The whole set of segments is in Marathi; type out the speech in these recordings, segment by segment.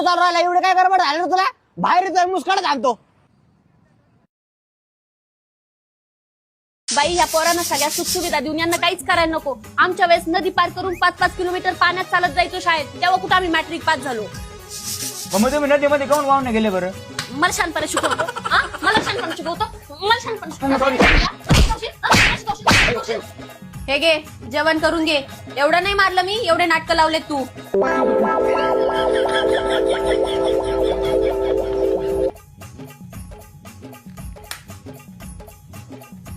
चालू राहिला एवढे काय गडबड झालं तुला बाहेर येतोय मुस्काडच आणतो बाई या पोरांना सगळ्या सुखसुविधा देऊन यांना काहीच करायला नको आमच्या वेळेस नदी पार करून 5-5 किलोमीटर पाण्यात चालत जायचो शाळेत तेव्हा कुठं आम्ही मॅट्रिक पास झालो मग तुम्ही नदीमध्ये काऊन वाहून गेले बरं मला शानपणे शिकवतो मला शानपणे शिकवतो मला शानपणे शिकवतो हे घे जेवण करून घे एवढं नाही मारलं मी एवढे नाटकं लावलेत तू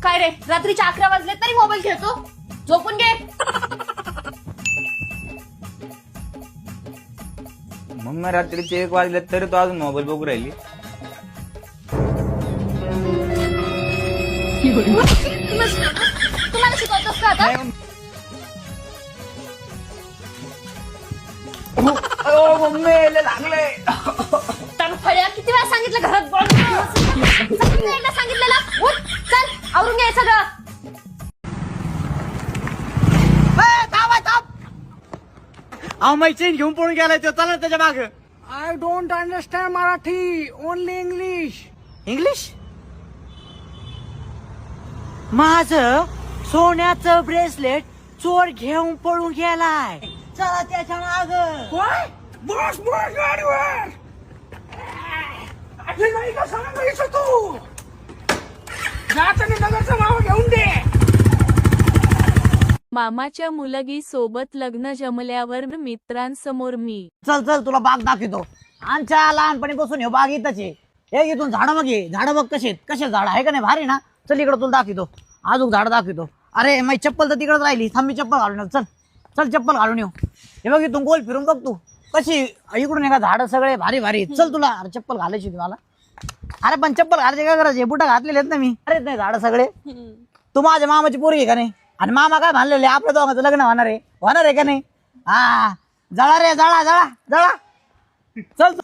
काय रे रात्रीचे 11 वाजले तरी मोबाईल खेळतो झोपून घे मग मी रात्रीचे 1 वाजले तरी तो अजून मोबाईल बघू राहिली तुम्हाला शिकवतोस का आता लागले फळ्या किती वेळा सांगितलं घरात बॉल सांगितलेलं उठ चल आवरून घे सगळं अहो चेन घेऊन पळून गेलाय तो चला त्याच्या माग I don't understand Marathi, only English. English माझं सोन्याचं ब्रेसलेट चोर घेऊन पळून गेलाय चला त्याच्या माग What? Boss गाडीवर अरे नाही का सांगायचं तू जाताना नगरचं नाव घेऊन दे मामाच्या मुलगी सोबत लग्न जमल्यावर मित्रांसमोर मी चल चल तुला बाग दाखवतो आमच्या लहानपणी बसून हे बाग इथंच आहे हे इथून झाडं बघ हे झाडं बघ कसे झाड आहे का नाही भारी ना चल इकडे तुला दाखवतो अजून झाड दाखवतो अरे माझी चप्पल तर तिकडच राहिली थांब मी चप्पल घालून येऊ चल चल चप्पल घालून येऊ हे बघ इथून गोल फिरून बघ तू कशी इकडून एका झाडं सगळे भारी भारी चल तुला अरे चप्पल घालायची होती मला अरे पण चप्पल घालायचे काय करायचे बुट घातलेले आहेत ना मी अरे नाही झाडं सगळे तू माझ्या मामाची पोरगी आहे का नाही आणि मामा काय म्हणलेले आपल्या दोघांचं लग्न होणार आहे का नाही हा जळा रे जळा जळा जळा चल